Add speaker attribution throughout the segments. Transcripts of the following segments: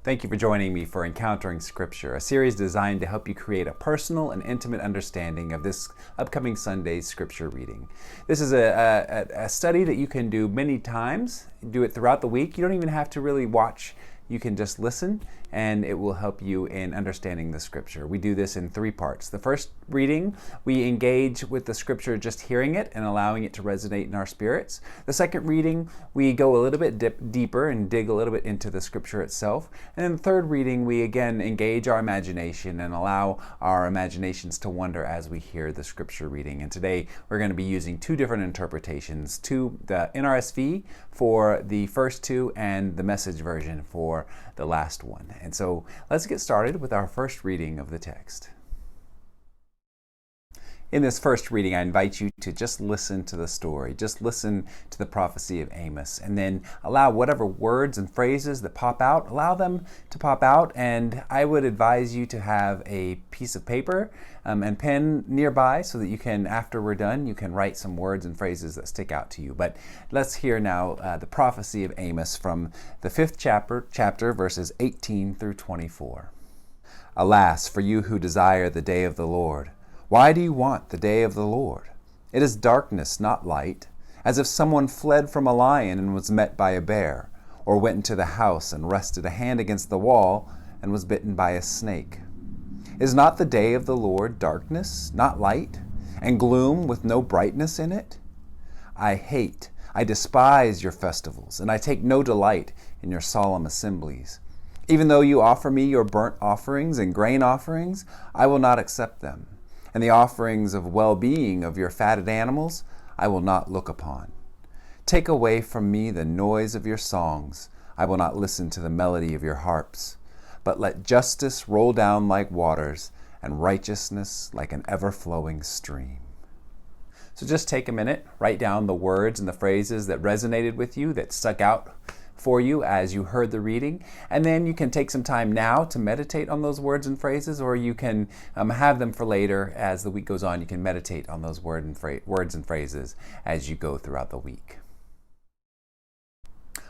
Speaker 1: Thank you for joining me for Encountering Scripture, a series designed to help you create a personal and intimate understanding of this upcoming Sunday's Scripture reading. This is a study that you can do many times, do it throughout the week. You don't even have to really watch. You can just listen, and it will help you in understanding the Scripture. We do this in 3 parts. The first reading, we engage with the Scripture just hearing it and allowing it to resonate in our spirits. The second reading, we go a little bit deeper and dig a little bit into the Scripture itself. And then the third reading, we again engage our imagination and allow our imaginations to wander as we hear the Scripture reading. And today, we're going to be using 2 different interpretations, the NRSV for the first 2 and the Message version for the last one. And so let's get started with our first reading of the text. In this first reading, I invite you to just listen to the story, just listen to the prophecy of Amos, and then allow whatever words and phrases that pop out, allow them to pop out. And I would advise you to have a piece of paper and pen nearby so that you can, after we're done, you can write some words and phrases that stick out to you. But let's hear now the prophecy of Amos from the 5th chapter, verses 18 through 24. Alas, for you who desire the day of the Lord! Why do you want the day of the Lord? It is darkness, not light, as if someone fled from a lion and was met by a bear, or went into the house and rested a hand against the wall and was bitten by a snake. Is not the day of the Lord darkness, not light, and gloom with no brightness in it? I despise your festivals, and I take no delight in your solemn assemblies. Even though you offer me your burnt offerings and grain offerings, I will not accept them. And the offerings of well-being of your fatted animals I will not look upon. Take away from me the noise of your songs. I will not listen to the melody of your harps. But let justice roll down like waters, and righteousness like an ever-flowing stream. So just take a minute, write down the words and the phrases that resonated with you, that stuck out for you as you heard the reading, and then you can take some time now to meditate on those words and phrases, or you can have them for later. As the week goes on, you can meditate on those words and phrases as you go throughout the week.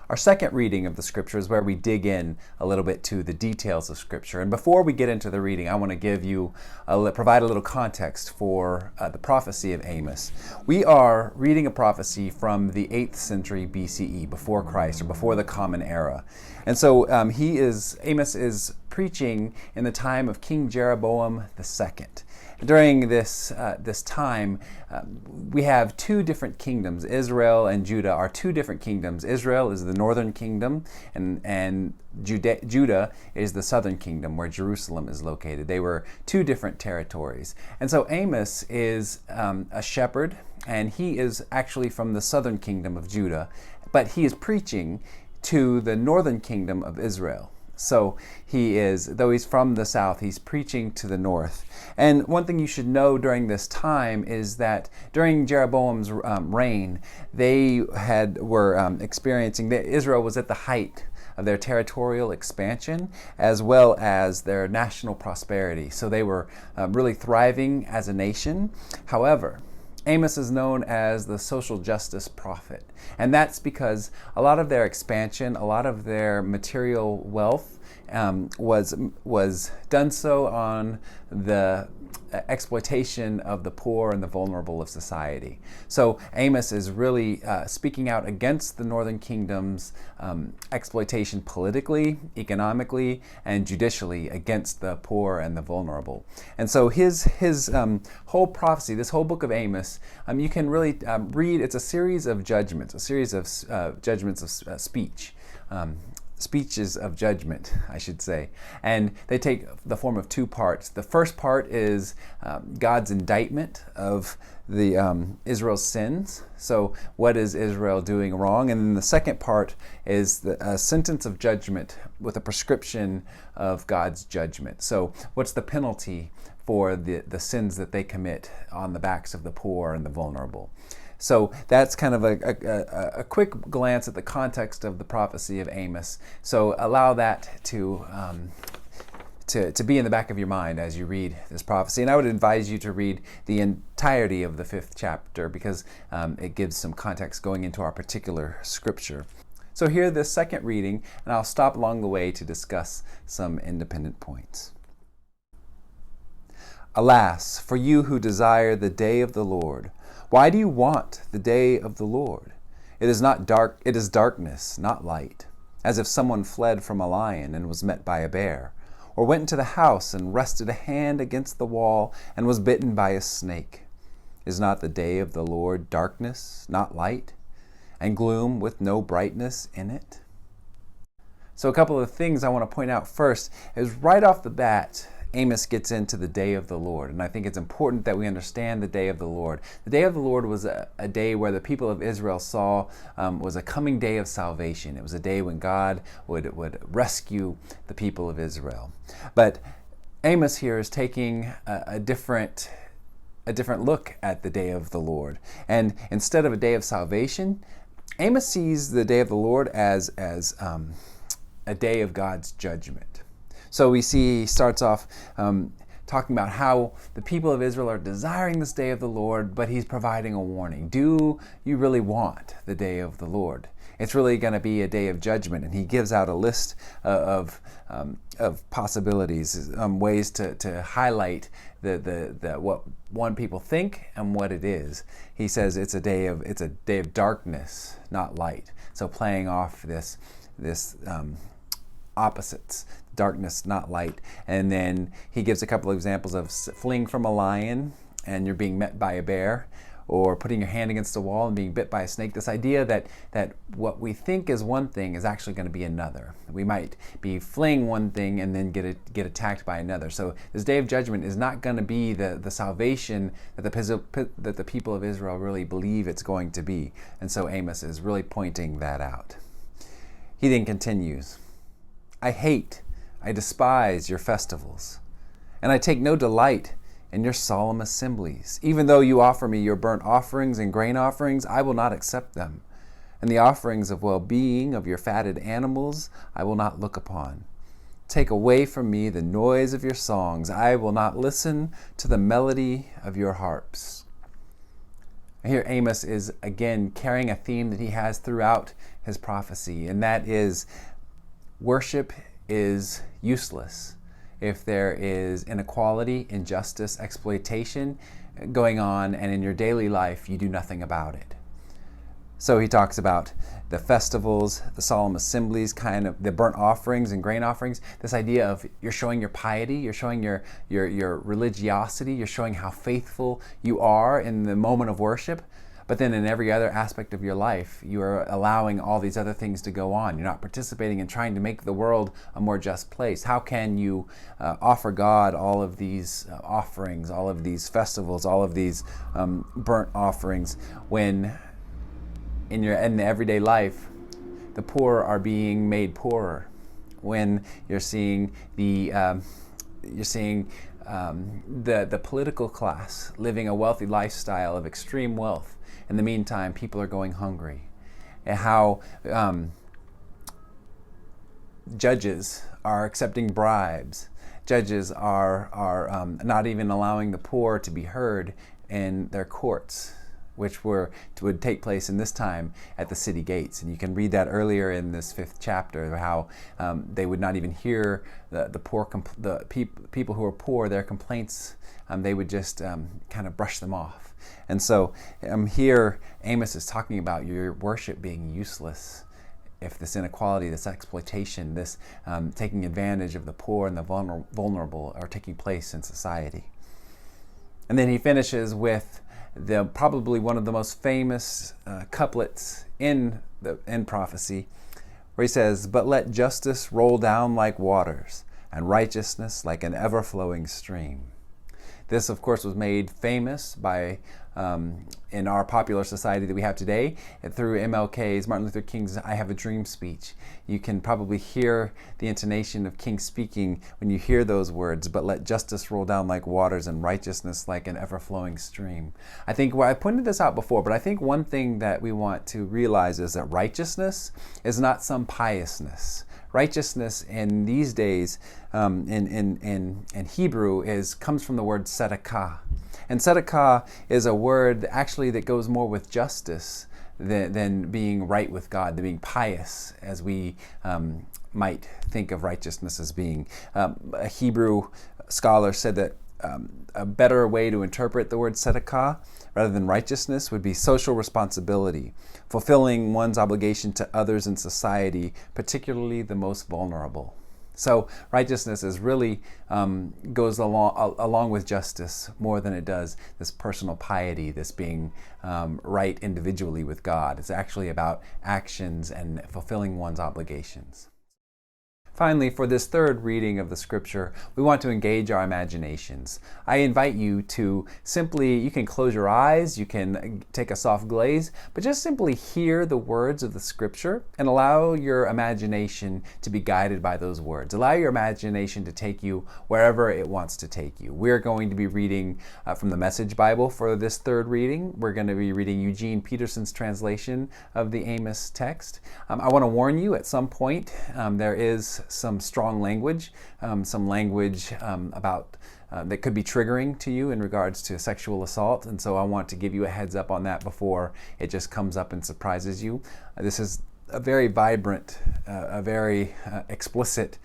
Speaker 1: Our second reading of the Scripture is where we dig in a little bit to the details of Scripture. And before we get into the reading, I want to provide a little context for the prophecy of Amos. We are reading a prophecy from the 8th century BCE, before Christ, or before the Common Era. And so Amos is preaching in the time of King Jeroboam II. During this time, we have 2 different kingdoms. Israel and Judah are 2 different kingdoms. Israel is the northern kingdom, and Judah is the southern kingdom, where Jerusalem is located. They were 2 different territories. And so Amos is a shepherd, and he is actually from the southern kingdom of Judah, but he is preaching to the northern kingdom of Israel. So though he's from the south, he's preaching to the north. And one thing you should know during this time is that during Jeroboam's reign, Israel was at the height of their territorial expansion, as well as their national prosperity. So they were really thriving as a nation. However, Amos is known as the social justice prophet, and that's because a lot of their expansion, a lot of their material wealth was done so on the exploitation of the poor and the vulnerable of society. So Amos is really speaking out against the northern kingdom's exploitation politically, economically, and judicially against the poor and the vulnerable. And so his whole prophecy, this whole book of Amos, you can really read. It's a series of judgments, of speech. Speeches of judgment, I should say. And they take the form of 2 parts. The first part is God's indictment of Israel's sins. So what is Israel doing wrong? And then the second part is a sentence of judgment with a prescription of God's judgment. So what's the penalty for the sins that they commit on the backs of the poor and the vulnerable? So that's kind of a quick glance at the context of the prophecy of Amos. So allow that to be in the back of your mind as you read this prophecy. And I would advise you to read the entirety of the 5th chapter because it gives some context going into our particular scripture. So hear this second reading, and I'll stop along the way to discuss some independent points. Alas, for you who desire the day of the Lord, why do you want the day of the Lord? It is not dark, it is darkness, not light, as if someone fled from a lion and was met by a bear, or went into the house and rested a hand against the wall and was bitten by a snake. Is not the day of the Lord darkness, not light, and gloom with no brightness in it? So a couple of things I want to point out first is right off the bat, Amos gets into the day of the Lord, and I think it's important that we understand the day of the Lord. The day of the Lord was a day where the people of Israel saw was a coming day of salvation. It was a day when God would rescue the people of Israel. But Amos here is taking a different look at the day of the Lord, and instead of a day of salvation, Amos sees the day of the Lord as a day of God's judgment. So we see he starts off talking about how the people of Israel are desiring this day of the Lord, but he's providing a warning. Do you really want the day of the Lord? It's really going to be a day of judgment, and he gives out a list of possibilities, ways to highlight the what one people think and what it is. He says it's a day of darkness, not light. So playing off this opposites, darkness, not light. And then he gives a couple of examples of fleeing from a lion and you're being met by a bear, or putting your hand against a wall and being bit by a snake. This idea that what we think is one thing is actually going to be another. We might be fleeing one thing and then get attacked by another. So this day of judgment is not going to be the salvation that the people of Israel really believe it's going to be. And so Amos is really pointing that out. He then continues, I despise your festivals, and I take no delight in your solemn assemblies. Even though you offer me your burnt offerings and grain offerings, I will not accept them. And the offerings of well-being of your fatted animals I will not look upon. Take away from me the noise of your songs. I will not listen to the melody of your harps. Here Amos is again carrying a theme that he has throughout his prophecy, and that is worship is useless if there is inequality, injustice, exploitation going on, and in your daily life you do nothing about it. So he talks about the festivals, the solemn assemblies, kind of the burnt offerings and grain offerings, this idea of you're showing your piety, you're showing your religiosity, you're showing how faithful you are in the moment of worship. But then in every other aspect of your life, you are allowing all these other things to go on. You're not participating in trying to make the world a more just place. How can you offer God all of these offerings, all of these festivals, all of these burnt offerings, when in the everyday life, the poor are being made poorer? When you're seeing the political class living a wealthy lifestyle of extreme wealth. In the meantime, people are going hungry. And how judges are accepting bribes. Judges are not even allowing the poor to be heard in their courts, which would take place in this time at the city gates. And you can read that earlier in this 5th chapter, how they would not even hear the people who are poor, their complaints. They would just kind of brush them off. And so here Amos is talking about your worship being useless if this inequality, this exploitation, this taking advantage of the poor and the vulnerable are taking place in society. And then he finishes with probably one of the most famous couplets in prophecy, where he says, "But let justice roll down like waters, and righteousness like an ever-flowing stream." This, of course, was made famous in our popular society that we have today through MLK's, Martin Luther King's "I Have a Dream" speech. You can probably hear the intonation of King speaking when you hear those words, "But let justice roll down like waters and righteousness like an ever-flowing stream." I think, I pointed this out before, but I think one thing that we want to realize is that righteousness is not some piousness. Righteousness in these days, in Hebrew, comes from the word tzedakah. And tzedakah is a word actually that goes more with justice than being right with God, than being pious, as we might think of righteousness as being. A Hebrew scholar said that a better way to interpret the word tzedakah rather than righteousness would be social responsibility, fulfilling one's obligation to others in society, particularly the most vulnerable. So righteousness is really goes along with justice more than it does this personal piety, this being right individually with God. It's actually about actions and fulfilling one's obligations. Finally, for this third reading of the scripture, we want to engage our imaginations. I invite you to you can close your eyes, you can take a soft glaze, but just simply hear the words of the scripture and allow your imagination to be guided by those words. Allow your imagination to take you wherever it wants to take you. We're going to be reading from the Message Bible for this third reading. We're going to be reading Eugene Peterson's translation of the Amos text. I want to warn you, at some point there is some strong language, some language about that could be triggering to you in regards to sexual assault, and so I want to give you a heads up on that before it just comes up and surprises you. This is a very vibrant, a very explicit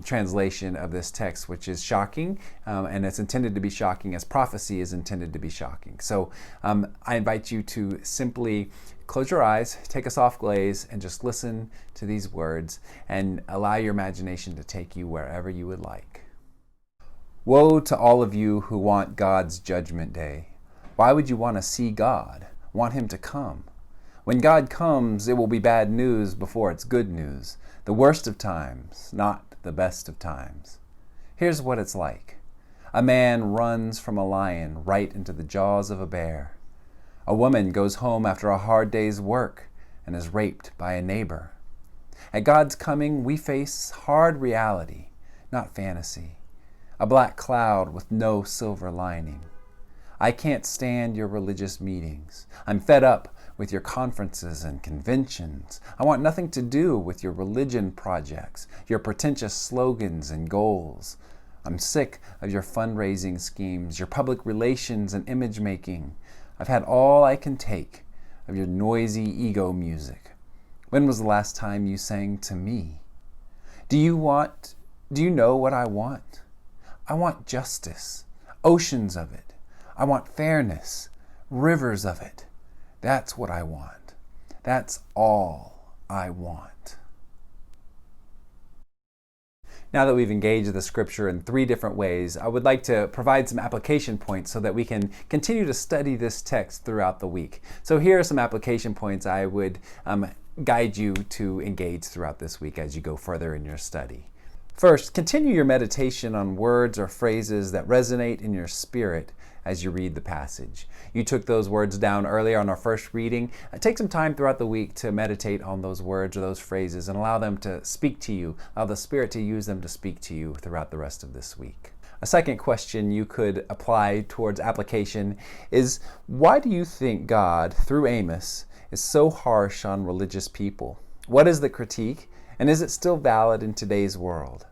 Speaker 1: translation of this text, which is shocking, and it's intended to be shocking as prophecy is intended to be shocking. So I invite you to simply close your eyes, take a soft glaze, and just listen to these words and allow your imagination to take you wherever you would like. Woe to all of you who want God's judgment day. Why would you want to see God, want Him to come? When God comes, it will be bad news before it's good news. The worst of times, not the best of times. Here's what it's like. A man runs from a lion right into the jaws of a bear. A woman goes home after a hard day's work and is raped by a neighbor. At God's coming, we face hard reality, not fantasy. A black cloud with no silver lining. I can't stand your religious meetings. I'm fed up with your conferences and conventions. I want nothing to do with your religion projects, your pretentious slogans and goals. I'm sick of your fundraising schemes, your public relations and image making. I've had all I can take of your noisy ego music. When was the last time you sang to me? Do you know what I want? I want justice, oceans of it. I want fairness, rivers of it. That's what I want. That's all I want. Now that we've engaged the scripture in 3 different ways, I would like to provide some application points so that we can continue to study this text throughout the week. So here are some application points I would guide you to engage throughout this week as you go further in your study. First, continue your meditation on words or phrases that resonate in your spirit as you read the passage. You took those words down earlier on our first reading. Take some time throughout the week to meditate on those words or those phrases and allow them to speak to you, allow the Spirit to use them to speak to you throughout the rest of this week. A second question you could apply towards application is, why do you think God, through Amos, is so harsh on religious people? What is the critique, and is it still valid in today's world?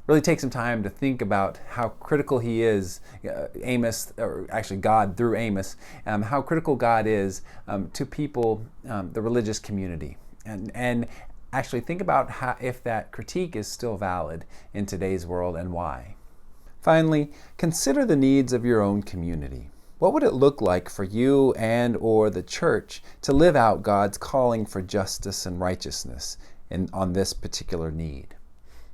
Speaker 1: Really take some time to think about how critical he is, God through Amos, how critical God is to people, the religious community. And actually think about if that critique is still valid in today's world and why. Finally, consider the needs of your own community. What would it look like for you and or the church to live out God's calling for justice and righteousness on this particular need?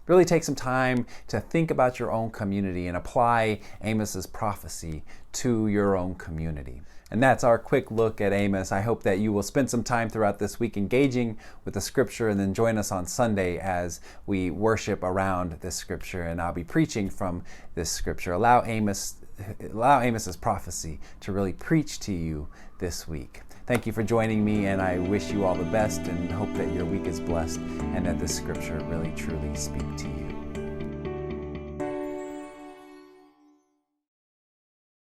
Speaker 1: Really take some time to think about your own community and apply Amos's prophecy to your own community. And that's our quick look at Amos. I hope that you will spend some time throughout this week engaging with the scripture and then join us on Sunday as we worship around this scripture. And I'll be preaching from this scripture. Allow Amos's prophecy to really preach to you this week. Thank you for joining me, and I wish you all the best and hope that your week is blessed and that this scripture really truly speak to you.